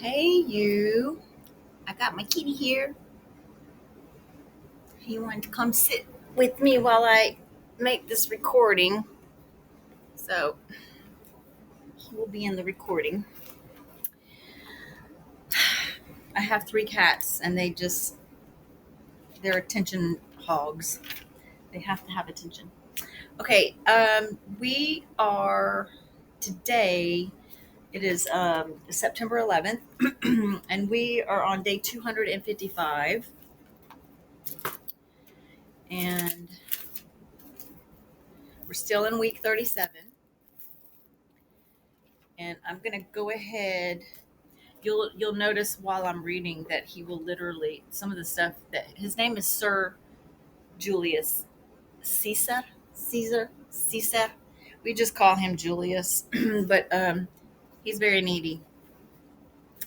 Hey, you. I got my kitty here. He wanted to come sit with me while I make this recording. So he will be in the recording. I have three cats and they're attention hogs. They have to have attention. Okay, we are today, it is September 11th, and we are on day 255. And we're still in week 37. And I'm going to go ahead. You'll notice while I'm reading that he will literally some of the stuff that his name is Sir Julius Caesar. We just call him Julius, but he's very needy.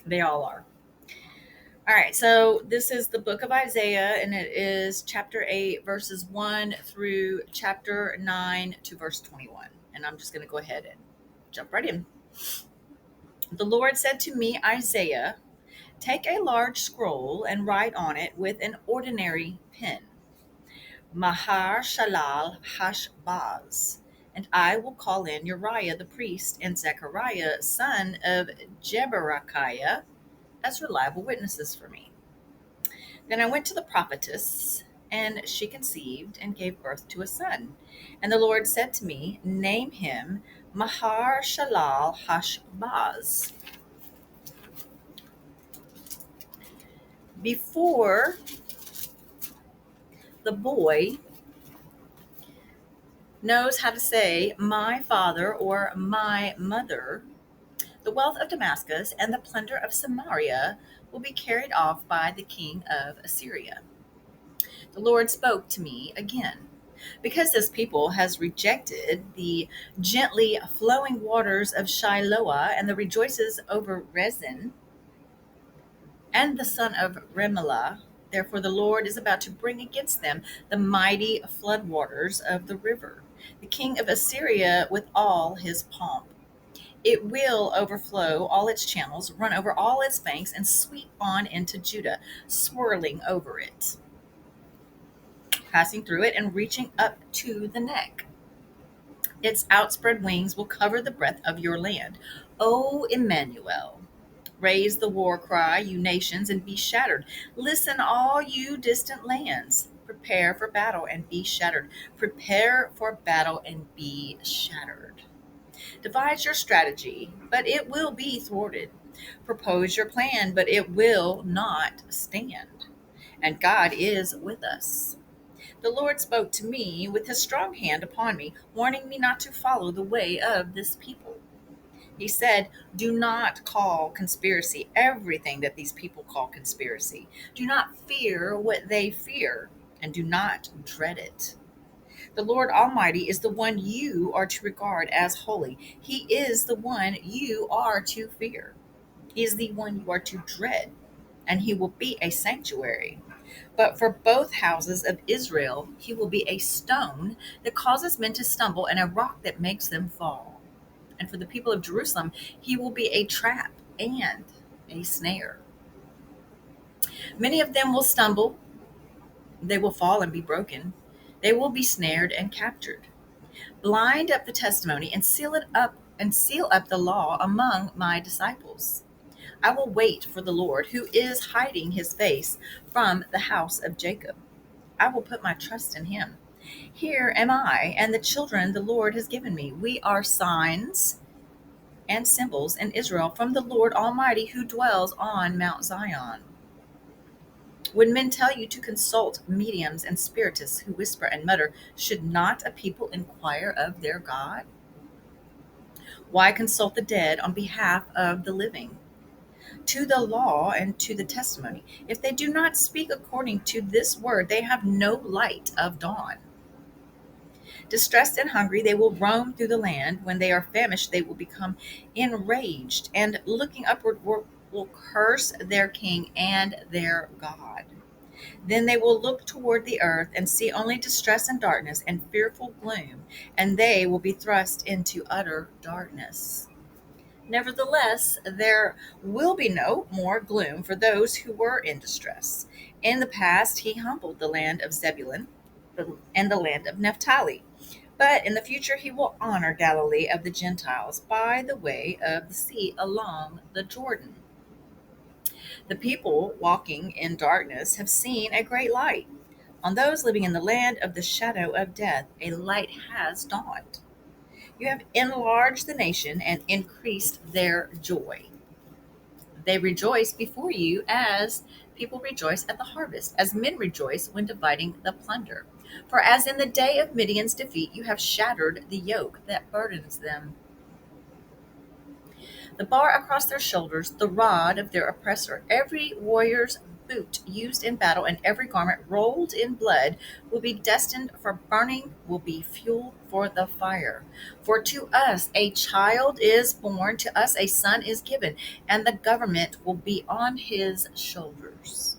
They all are. All right, so this is the book of Isaiah, and it is chapter 8, verses 1 through chapter 9 to verse 21. And I'm just going to go ahead and jump right in. The Lord said to me, Isaiah, take a large scroll and write on it with an ordinary pen, Mahar Shalal Hashbaz, and I will call in Uriah the priest and Zechariah son of Jeberechiah as reliable witnesses for me. Then I went to the prophetess, and she conceived and gave birth to a son. And the Lord said to me, name him Mahar Shalal Hashbaz. Before the boy knows how to say my father or my mother, the wealth of Damascus and the plunder of Samaria will be carried off by the king of Assyria. The Lord spoke to me again. Because this people has rejected the gently flowing waters of Shiloah and the rejoices over Rezin and the son of Remelah, therefore the Lord is about to bring against them the mighty floodwaters of the river, the king of Assyria with all his pomp. It will overflow all its channels, run over all its banks, and sweep on into Judah, swirling over it, passing through it and reaching up to the neck. Its outspread wings will cover the breadth of your land. O Emmanuel, raise the war cry, you nations, and be shattered. Listen, all you distant lands. Prepare for battle and be shattered. Prepare for battle and be shattered. Devise your strategy, but it will be thwarted. Propose your plan, but it will not stand. And God is with us. The Lord spoke to me with his strong hand upon me, warning me not to follow the way of this people. He said, do not call conspiracy everything that these people call conspiracy. Do not fear what they fear, and do not dread it. The Lord Almighty is the one you are to regard as holy. He is the one you are to fear. He is the one you are to dread, and he will be a sanctuary. But for both houses of Israel, he will be a stone that causes men to stumble and a rock that makes them fall. And for the people of Jerusalem, he will be a trap and a snare. Many of them will stumble, they will fall and be broken. They will be snared and captured. Blind up the testimony and seal up the law among my disciples. I will wait for the Lord, who is hiding his face from the house of Jacob. I will put my trust in him. Here am I and the children the Lord has given me. We are signs and symbols in Israel from the Lord Almighty who dwells on Mount Zion. When men tell you to consult mediums and spiritists who whisper and mutter, should not a people inquire of their God? Why consult the dead on behalf of the living? To the law and to the testimony. If they do not speak according to this word, they have no light of dawn. Distressed and hungry, they will roam through the land. When they are famished, they will become enraged, and looking upward will curse their king and their God. Then they will look toward the earth and see only distress and darkness and fearful gloom, and they will be thrust into utter darkness. Nevertheless, there will be no more gloom for those who were in distress. In the past, he humbled the land of Zebulun and the land of Naphtali. But in the future, he will honor Galilee of the Gentiles by the way of the sea along the Jordan. The people walking in darkness have seen a great light. On those living in the land of the shadow of death, a light has dawned. You have enlarged the nation and increased their joy. They rejoice before you as people rejoice at the harvest, as men rejoice when dividing the plunder. For as in the day of Midian's defeat, you have shattered the yoke that burdens them, the bar across their shoulders, the rod of their oppressor. Every warrior's boot used in battle and every garment rolled in blood will be destined for burning, will be fuel for the fire. For to us a child is born, to us a son is given, and the government will be on his shoulders.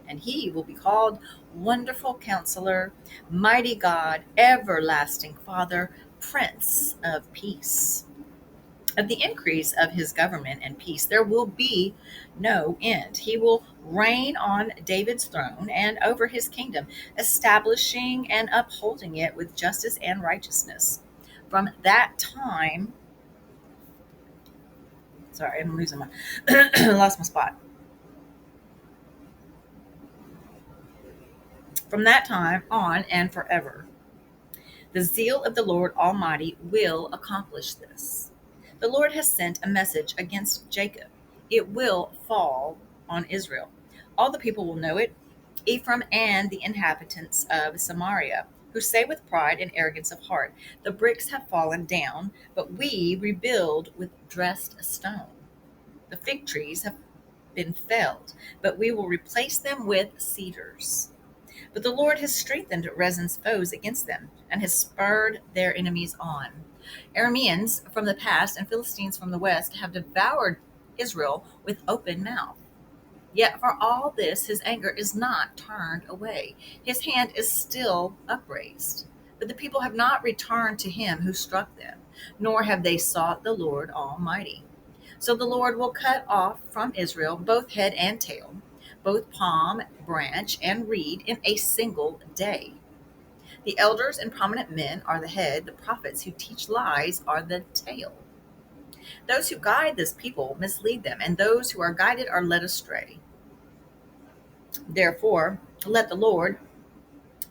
And he will be called Wonderful Counselor, Mighty God, Everlasting Father, Prince of Peace. Of the increase of his government and peace there will be no end. He will reign on David's throne and over his kingdom, establishing and upholding it with justice and righteousness. From that time, sorry, I'm losing my, lost my spot. From that time on and forever. The zeal of the Lord Almighty will accomplish this. The Lord has sent a message against Jacob. It will fall on Israel. All the people will know it, Ephraim and the inhabitants of Samaria, who say with pride and arrogance of heart, the bricks have fallen down, but we rebuild with dressed stone. The fig trees have been felled, but we will replace them with cedars. But the Lord has strengthened Rezin's foes against them, and has spurred their enemies on. Arameans from the past and Philistines from the west have devoured Israel with open mouth. Yet for all this his anger is not turned away. His hand is still upraised. But the people have not returned to him who struck them, nor have they sought the Lord Almighty. So the Lord will cut off from Israel both head and tail, both palm, branch, and reed in a single day. The elders and prominent men are the head, the prophets who teach lies are the tail. Those who guide this people mislead them, and those who are guided are led astray. Therefore, let the Lord,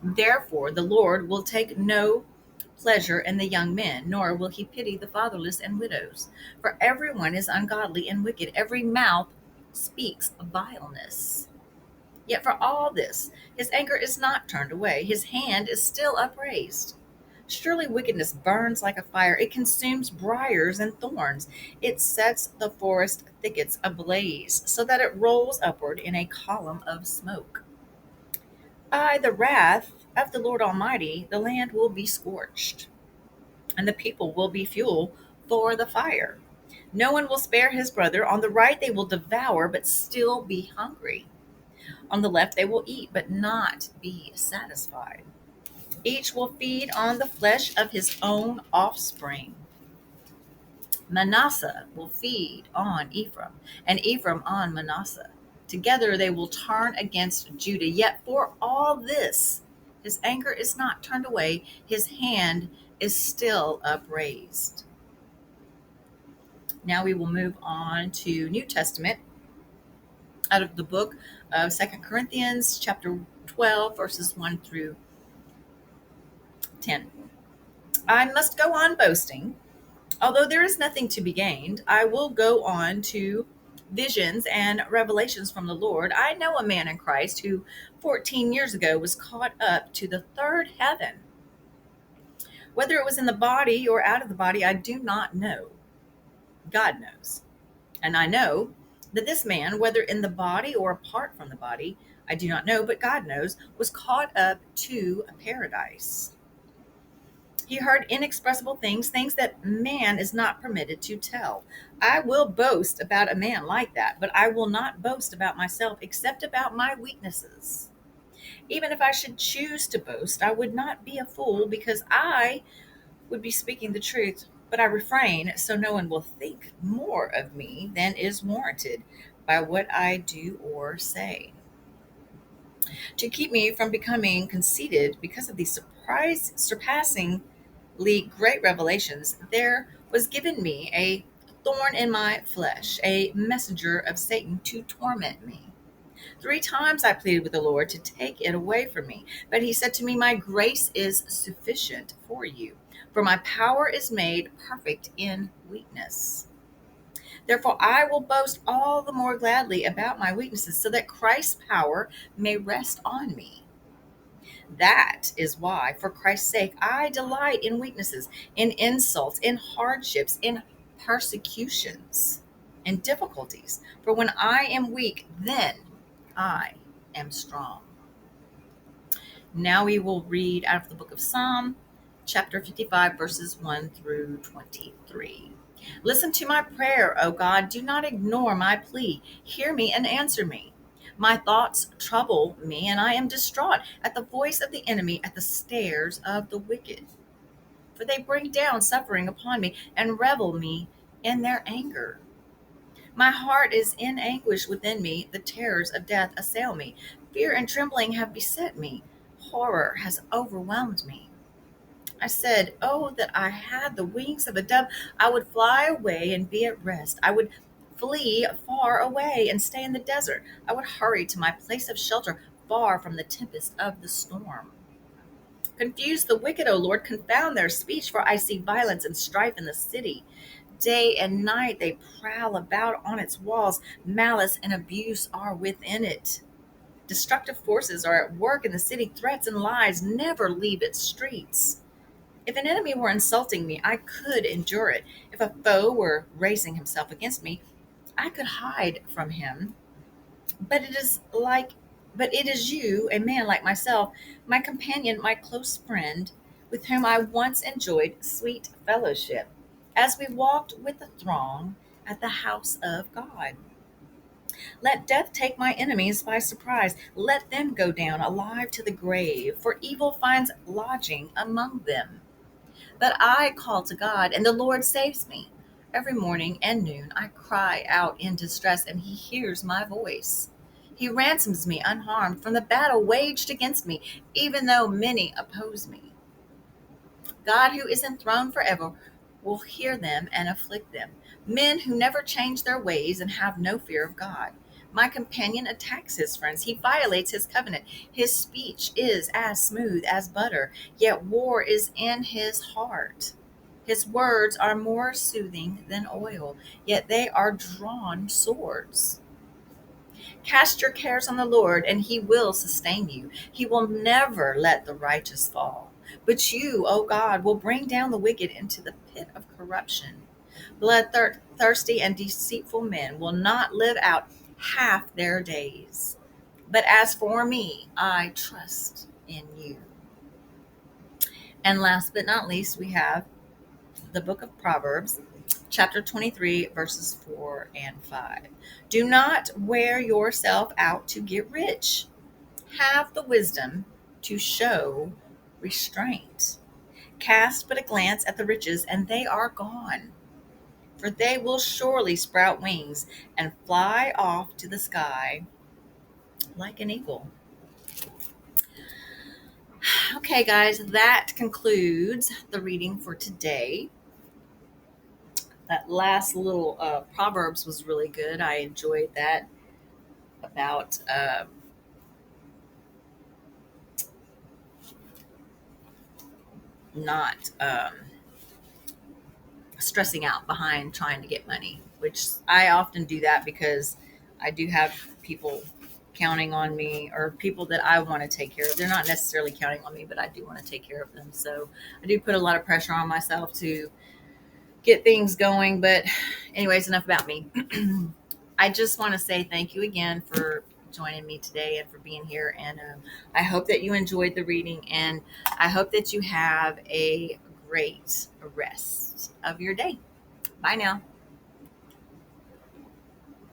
therefore, the Lord will take no pleasure in the young men, nor will he pity the fatherless and widows. For everyone is ungodly and wicked, every mouth speaks vileness. Yet for all this, his anger is not turned away, his hand is still upraised. Surely wickedness burns like a fire, it consumes briars and thorns, it sets the forest thickets ablaze, so that it rolls upward in a column of smoke. By the wrath of the Lord Almighty, the land will be scorched, and the people will be fuel for the fire. No one will spare his brother. On the right they will devour, but still be hungry. On the left they will eat, but not be satisfied. Each will feed on the flesh of his own offspring. Manasseh will feed on Ephraim, and Ephraim on Manasseh. Together they will turn against Judah. Yet for all this, his anger is not turned away, his hand is still upraised. Now we will move on to New Testament out of the book of 2 Corinthians, chapter 12, verses 1 through 10. I must go on boasting. Although there is nothing to be gained, I will go on to visions and revelations from the Lord. I know a man in Christ who 14 years ago was caught up to the third heaven. Whether it was in the body or out of the body, I do not know. God knows. And I know that this man, whether in the body or apart from the body, I do not know, but God knows, was caught up to paradise. He heard inexpressible things, things that man is not permitted to tell. I will boast about a man like that, but I will not boast about myself except about my weaknesses. Even if I should choose to boast, I would not be a fool because I would be speaking the truth. But I refrain so no one will think more of me than is warranted by what I do or say. To keep me from becoming conceited because of these surpassingly great revelations, there was given me a thorn in my flesh, a messenger of Satan to torment me. 3 times I pleaded with the Lord to take it away from me, but he said to me, "My grace is sufficient for you, for my power is made perfect in weakness." Therefore, I will boast all the more gladly about my weaknesses, so that Christ's power may rest on me. That is why, for Christ's sake, I delight in weaknesses, in insults, in hardships, in persecutions, in difficulties. For when I am weak, then I am strong. Now we will read out of the book of Psalm, chapter 55, verses 1 through 23. Listen to my prayer, O God. Do not ignore my plea. Hear me and answer me. My thoughts trouble me, and I am distraught at the voice of the enemy, at the stares of the wicked. For they bring down suffering upon me and revel me in their anger. My heart is in anguish within me. The terrors of death assail me. Fear and trembling have beset me. Horror has overwhelmed me. I said, "Oh, that I had the wings of a dove. I would fly away and be at rest. I would flee far away and stay in the desert. I would hurry to my place of shelter, far from the tempest of the storm." Confuse the wicked, O Lord, confound their speech, for I see violence and strife in the city. Day and night they prowl about on its walls. Malice and abuse are within it. Destructive forces are at work in the city. Threats and lies never leave its streets. If an enemy were insulting me, I could endure it. If a foe were raising himself against me, I could hide from him. But it is like but it is you, a man like myself, my companion, my close friend, with whom I once enjoyed sweet fellowship, as we walked with the throng at the house of God. Let death take my enemies by surprise. Let them go down alive to the grave, for evil finds lodging among them. But I call to God, and the Lord saves me. Every morning and noon I cry out in distress, and he hears my voice. He ransoms me unharmed from the battle waged against me, even though many oppose me. God, who is enthroned forever, will hear them and afflict them. Men who never change their ways and have no fear of God. My companion attacks his friends. He violates his covenant. His speech is as smooth as butter, yet war is in his heart. His words are more soothing than oil, yet they are drawn swords. Cast your cares on the Lord, and he will sustain you. He will never let the righteous fall. But you, O God, will bring down the wicked into the pit of corruption. Bloodthirsty and deceitful men will not live out half their days. But as for me, I trust in you. And last but not least, we have the book of Proverbs, chapter 23, verses 4 and 5. Do not wear yourself out to get rich. Have the wisdom to show restraint. Cast but a glance at the riches, and they are gone, for they will surely sprout wings and fly off to the sky like an eagle. Okay, guys, that concludes the reading for today. That last little Proverbs was really good. I enjoyed that about not stressing out behind trying to get money, which I often do that because I do have people counting on me, or people that I want to take care of. They're not necessarily counting on me, but I do want to take care of them. So I do put a lot of pressure on myself to get things going. But anyways, enough about me. I just want to say thank you again for joining me today and for being here. And I hope that you enjoyed the reading, and I hope that you have a great rest of your day. Bye now.